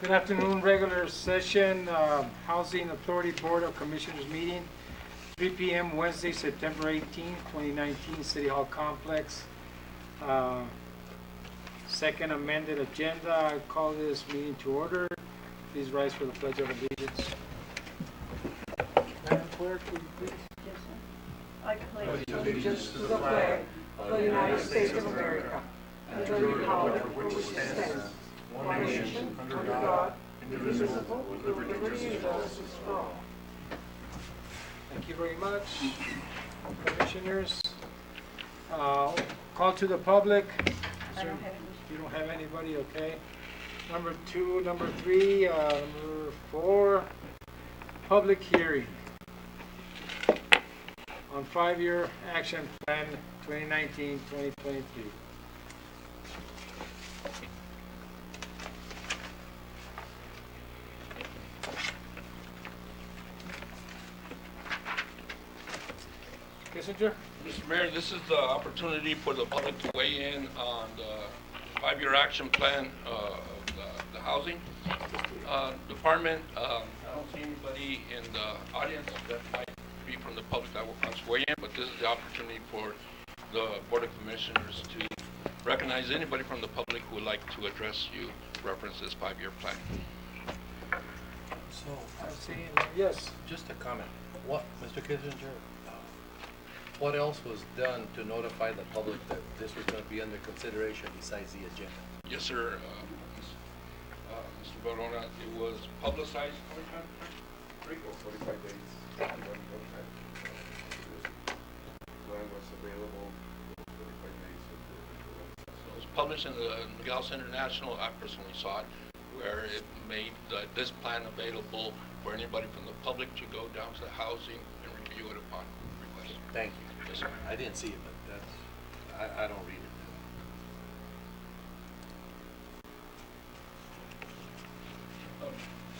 Good afternoon, regular session, Housing Authority Board of Commissioners meeting, 3 p.m. Wednesday, September 18, 2019, City Hall Complex. Second amended agenda. I call this meeting to order. Please rise for the Pledge of Allegiance. Madam Clerk, will you please? Yes, sir. I pledge allegiance to the flag of the United States of America and to the republic for which it stands, one nation, under God, indivisible, with liberty and justice for all. Thank you very much, Commissioners. Call to the public. I don't have any. You don't have anybody, okay. Number 2, number 3, number 4, public hearing on 5-year action plan 2019-2023. Kissinger? Mr. Mayor, this is the opportunity for the public to weigh in on the 5-year action plan of the housing department. I don't see anybody in the audience that might be from the public that wants to weigh in, but this is the opportunity for the Board of Commissioners to recognize anybody from the public who would like to address you, reference this 5-year plan. So, I see, yes. just a comment. What, Mr. Kissinger, what else was done to notify the public that this was going to be under consideration besides the agenda? Yes, sir. Mr. Barona, it was publicized, how many times? 3 or 45 days. Plan was available 45 days. So it was published in the Nogales International. I personally saw it, where it made this plan available for anybody from the public to go down to the housing and review it upon request. Thank you. Yes, sir. I didn't see it, but that's, I don't read it.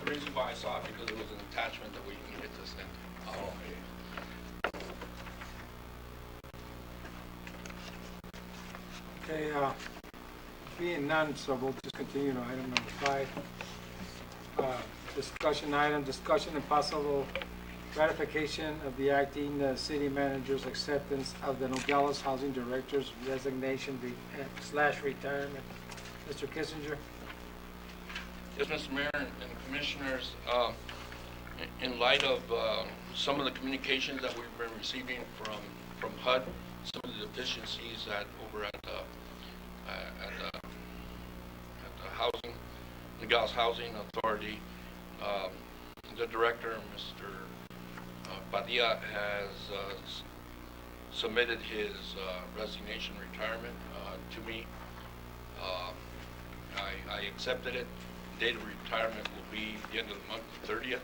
The reason why I saw it because it was an attachment that we needed to send. Okay, being none, so we'll just continue to item number 5. Discussion item, discussion and possible ratification of the acting city manager's acceptance of the Nogales Housing Director's resignation / retirement. Mr. Kissinger? Yes, Mr. Mayor and Commissioners, in light of some of the communications that we've been receiving from HUD, some of the deficiencies over at the housing, Nogales Housing Authority, the director, Mr. Padilla, has submitted his resignation retirement to me. I accepted it. Date of retirement will be the end of the month, the 30th,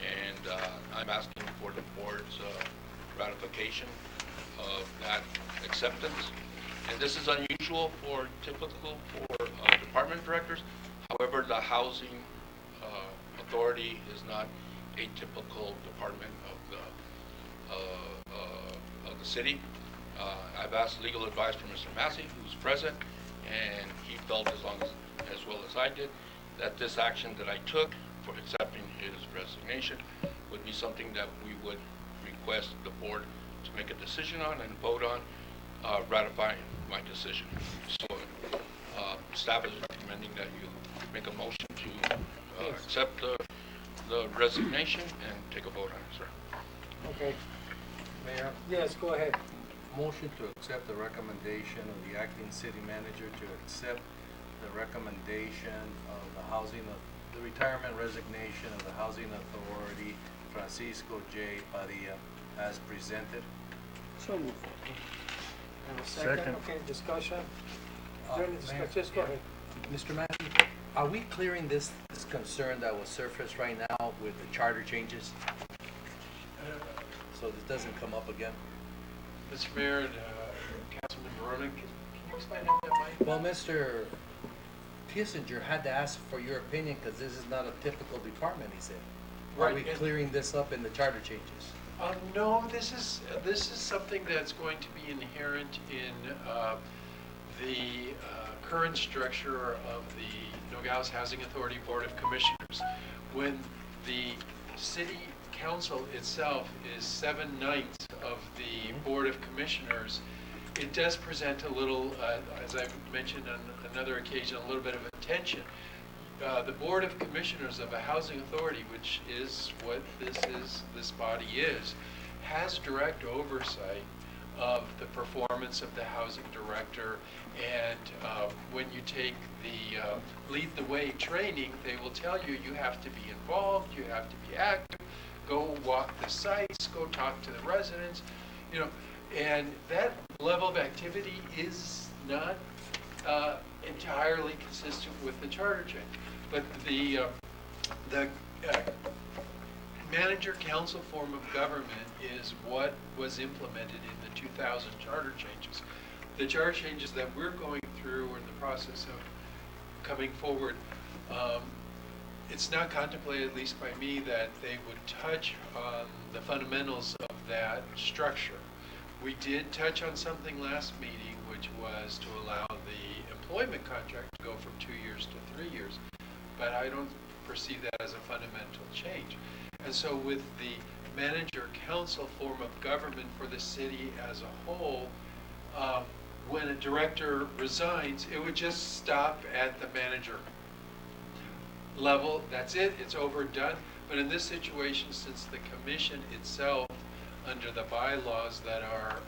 and I'm asking for the board's ratification of that acceptance. And this is unusual for typical for department directors. However, the housing authority is not a typical department of the city. I've asked legal advice from Mr. Massey, who's present, and he felt as well as I did, that this action that I took for accepting his resignation would be something that we would request the board to make a decision on and vote on, ratifying my decision. So staff is recommending that you make a motion to accept the resignation and take a vote on it, sir. Okay. Mayor, Yes, go ahead. motion to accept the recommendation of the acting city manager to accept the recommendation of the retirement resignation of the Housing Authority, Francisco J. Padilla, as presented. So moved. Have a second. Second. Okay, discussion. Is there any discussion? Mayor, Just go yeah. ahead. Mr. Massey, are we clearing this concern that was surfaced right now with the charter changes? So this doesn't come up again? Mr. Mayor and Councilman Barona, can you explain how that might? Well, Mr. Kissinger had to ask for your opinion because this is not a typical department, he said. Are Right, we and- clearing this up in the charter changes? No, this is something that's going to be inherent in the current structure of the Nogales Housing Authority Board of Commissioners. When the city council itself is 7/9 of the Board of Commissioners, it does present a little, as I've mentioned on another occasion, a little bit of a tension. The Board of Commissioners of a housing authority, which is what this body is, has direct oversight of the performance of the housing director, and when you take the Lead the Way training, they will tell you you have to be involved, you have to be active, go walk the sites, go talk to the residents, and that level of activity is not entirely consistent with the charter change. But the manager-council form of government is what was implemented in the 2000 charter changes. The charter changes that we're going through or in the process of coming forward, it's not contemplated, at least by me, that they would touch on the fundamentals of that structure. We did touch on something last meeting, which was to allow the employment contract to go from 2 years to 3 years, but I don't perceive that as a fundamental change. And so with the manager-council form of government for the city as a whole, when a director resigns, it would just stop at the manager level. That's it, it's over, done. But in this situation, since the commission itself, under the bylaws that are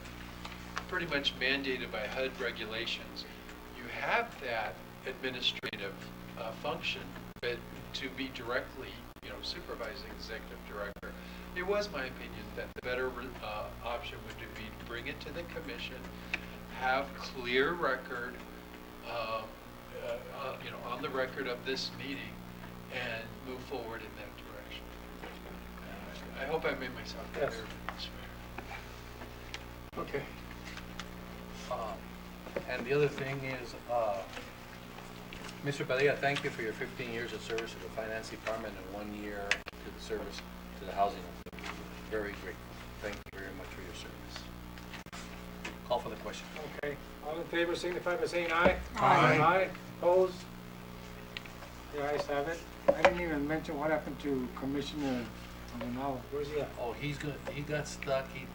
pretty much mandated by HUD regulations, you have that administrative function, but to be directly supervising executive director, it was my opinion that the better option would be to bring it to the commission, have clear record, on the record of this meeting, and move forward in that direction. I hope I made myself clear, Yes. Mr. Mayor. Okay. And the other thing is, Mr. Padilla, thank you for your 15 years of service to the Finance Department and 1 year to the service to the Housing Authority. Very grateful. Thank you very much for your service. Call for the question. Okay, all in favor signify by saying aye. Aye. Aye, opposed? The ayes have it. I didn't even mention what happened to Commissioner Ronaldo. Where's he at? Oh, he's good. He got stuck. He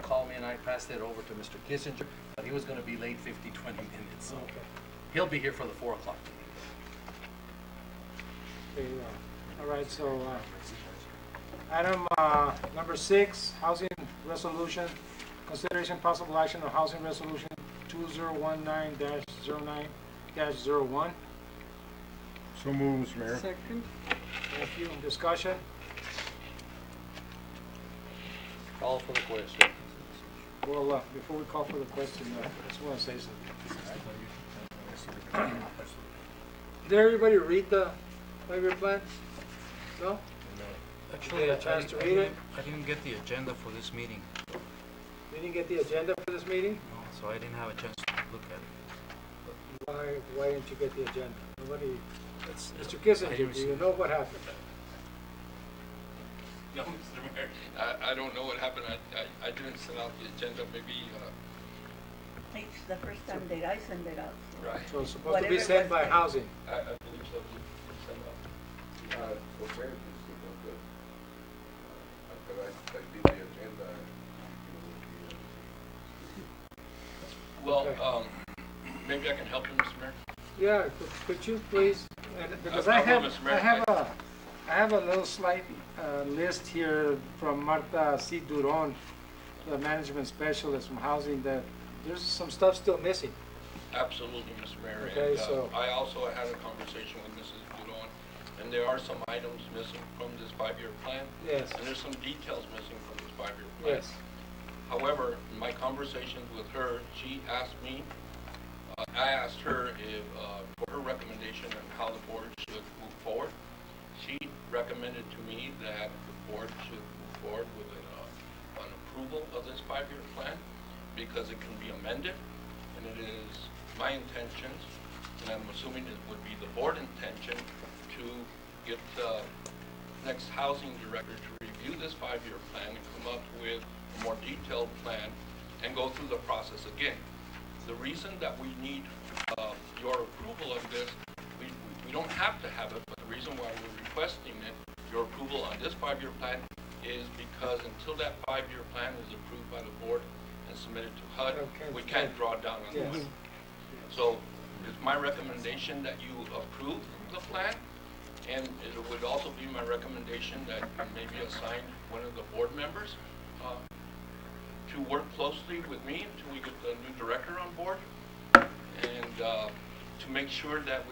called me and I passed it over to Mr. Kissinger, but he was going to be late 20 minutes. So Okay. he'll be here for the 4 o'clock meeting. Okay, all right, so item number 6, housing resolution. Consideration possible action on housing resolution 2019-09-01. So moved, Mr. Mayor. Second. Thank you. Discussion? Call for the question. Well, before we call for the question, I just want to say something. Did everybody read the 5-year plan? No? Actually, Did you get a chance to read it? I didn't get the agenda for this meeting, You didn't get the agenda for this meeting? so I didn't have a chance to look at it. Why didn't you get the agenda? Nobody, It's- Mr. I Kissinger, didn't do you receive- know what happened? No, Mr. Mayor, I don't know what happened. I didn't send out the agenda, maybe, It's the first time that I send it out. right. So it's supposed to be Whatever sent was by sent. housing. I believe so, we sent out. For fairness, it was good. After I did the agenda, Well, Okay. maybe I can help you, Mr. Mayor? Yeah, could you please? Because I I will, have, Mr. Mayor. I have a little slight list here from Marta C. Duron, the management specialist from housing, that there's some stuff still missing. Absolutely, Mr. Mayor. Okay, And, so- I also had a conversation with Mrs. Budon, and there are some items missing from this 5-year plan. Yes. And there's some details missing from this 5-year plan. Yes. However, in my conversations with her, she asked me, I asked her if, for her recommendation on how the board should move forward. She recommended to me that the board should move forward with an approval of this 5-year plan because it can be amended, and it is my intentions, and I'm assuming it would be the board intention, to get the next housing director to review this 5-year plan and come up with a more detailed plan and go through the process again. The reason that we need your approval of this We don't have to have it, but the reason why we're requesting it, your approval on this 5-year plan, is because until that 5-year plan is approved by the board and submitted to HUD, Okay. we can't draw down on the Yes. money. So it's my recommendation that you approve the plan, and it would also be my recommendation that you maybe assign one of the board members to work closely with me until we get the new director on board, and to make sure that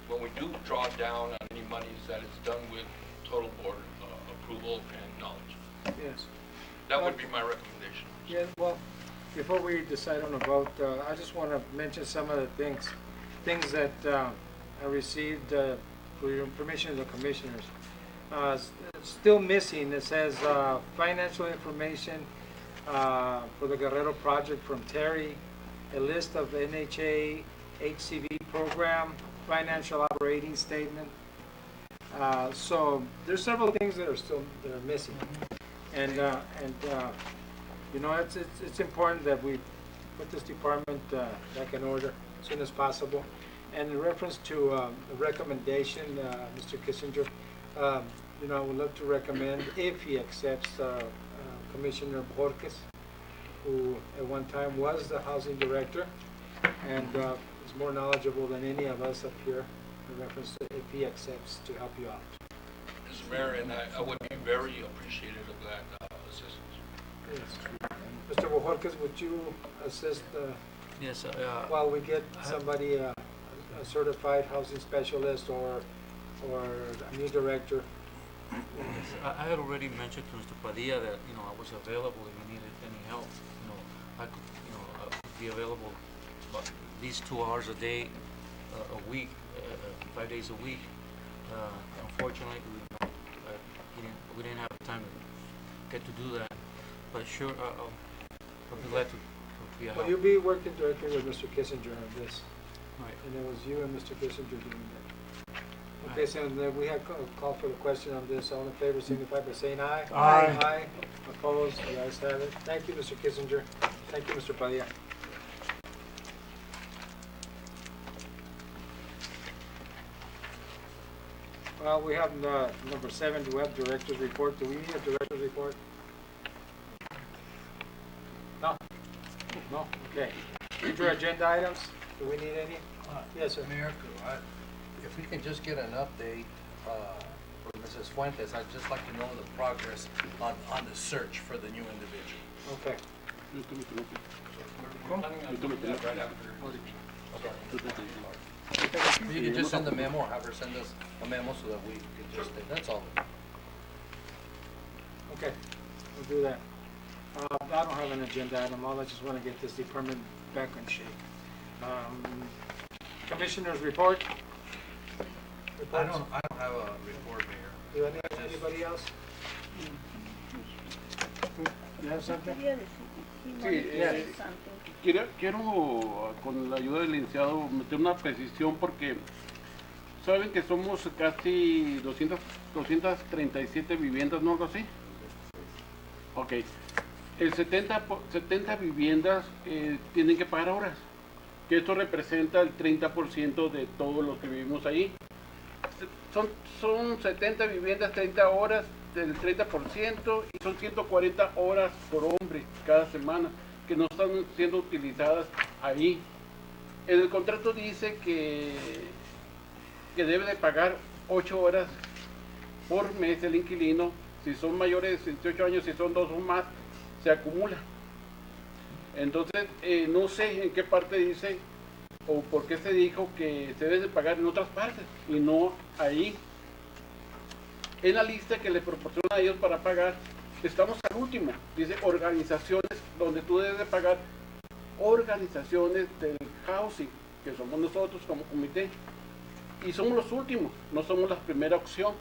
when we do draw down on any monies, that it's done with total board approval and knowledge. Yes. That would be my recommendation. Yeah, well, before we decide on a vote, I just want to mention some of the things that I received for your information of the commissioners. Still missing, it says financial information for the Guerrero project from Terry, a list of NHA HCV program, financial operating statement. So there's several things that are missing, and you know, it's important that we put this department back in order as soon as possible. And in reference to a recommendation, Mr. Kissinger, you know, I would love to recommend, if he accepts Commissioner Borges, who at one time was the housing director and is more knowledgeable than any of us up here, in reference to if he accepts to help you out. Mr. Mayor, and I would be very appreciative of that assistance. Yes. Mr. Borges, would you assist Yes, while we get somebody, a certified housing specialist or a new director? yes, I had already mentioned to Mr. Padilla that, you know, I was available if he needed any help. You know, I could, you know, I could be available about at least 2 hours a day, a week, 5 days a week. Unfortunately, we didn't have time to get to do that. But sure, I'll be glad to be a help. Well, you'll be working directly with Mr. Kissinger on this, Right. and it was you and Mr. Kissinger doing that. Okay, so then we have a call for the question on this. All in favor signify by saying aye. Aye. Aye. Opposed? The ayes have it. Thank you, Mr. Kissinger. Thank you, Mr. Padilla. Well, we have number 7, do we have director's report? Do we need a director's report? No? No? Okay. Future agenda items, do we need any? Yes, sir. Mayor, if we can just get an update for Mrs. Fuentes, I'd just like to know the progress on the search for the new individual. Okay. We're planning on doing that right after. You can just send a memo or have her send us a memo so that we could just, that's all. Okay, we'll do that. I don't have an agenda item, I just want to get this department back in shape. Commissioners report? I don't have a report, Mayor. Do anybody else? You have something? Quería decir, he wanted to Yeah. say something. Quiero, con la ayuda del licenciado, meter una precisión porque saben que somos casi 237 viviendas, ¿no? Algo así. Ok. El 70 viviendas tienen que pagar horas, que esto representa el 30% de todos los que vivimos ahí. Son 70 viviendas, 30 horas del 30% y son 140 horas por hombre cada semana que no están siendo utilizadas ahí. En el contrato dice que debe de pagar 8 horas por mes el inquilino. Si son mayores de 18 años, si son 2 o más, se acumula. Entonces, no sé en qué parte dice o por qué se dijo que se debe de pagar en otras partes y no ahí. En la lista que le proporciona a ellos para pagar, estamos al último. Dice organizaciones donde tú debes de pagar, organizaciones del housing, que somos nosotros como comité. Y somos los últimos, no somos la primera opción.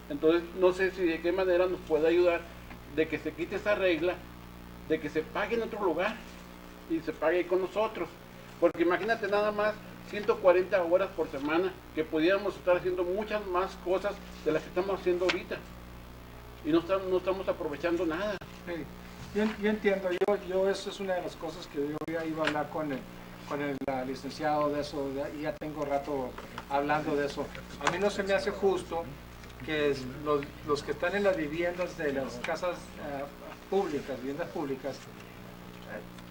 Entonces, no sé si de qué manera nos puede ayudar de que se quite esa regla, de que se pague en otro lugar y se pague con nosotros. Porque imagínate nada más 140 horas por semana, que pudiéramos estar haciendo muchas más cosas de las que estamos haciendo ahorita. Y no estamos aprovechando nada. Sí, yo entiendo, yo eso es una de las cosas que yo iba a hablar con el licenciado de eso, y ya tengo rato hablando de eso. A mí no se me hace justo que los que están en las viviendas de las casas públicas, viviendas públicas,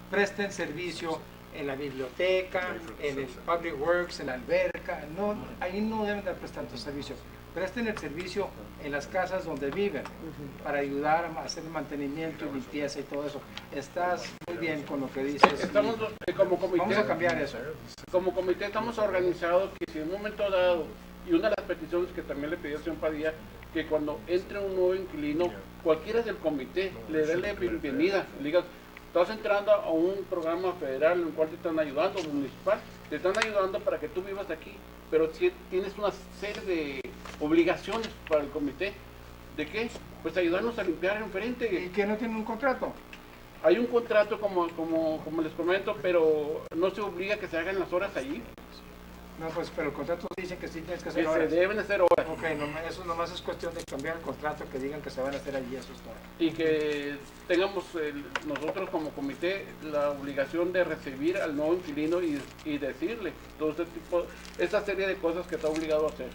presten servicio en la biblioteca, en el Public Works, en la alberca. No, ahí no deben de prestar tanto servicio. Presten el servicio en las casas donde viven para ayudar a hacer mantenimiento y limpieza y todo eso. Estás muy bien con lo que dices. Estamos, como comité, Vamos a cambiar eso. como comité estamos organizados que si en un momento dado, y una de las peticiones que también le pidió al señor Padilla, que cuando entre un nuevo inquilino, cualquiera del comité le dé la bienvenida, le diga, estás entrando a un programa federal en el cual te están ayudando, municipal, te están ayudando para que tú vivas aquí, pero tienes una serie de obligaciones para el comité. ¿De qué? Pues ayudarnos a limpiar enfrente. ¿Y que no tienen un contrato? Hay un contrato como les comento, pero no se obliga a que se hagan las horas allí, No, pues, pero el contrato dice que sí tienes que que hacer se horas. deben hacer horas. Ok, eso nomás es cuestión de cambiar el contrato, que digan que se van a hacer allí, eso es todo. Y que tengamos nosotros como comité la obligación de recibir al nuevo inquilino y decirle todo este tipo, esta serie de cosas que está obligado a hacer.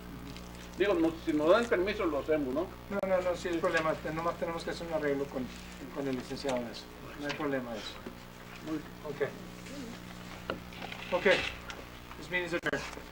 Digo, si nos dan el permiso lo hacemos, ¿no? No, sí hay problema, nomás tenemos que hacer un arreglo con el licenciado en eso. No hay problema de eso. Ok. This meeting is adjourned.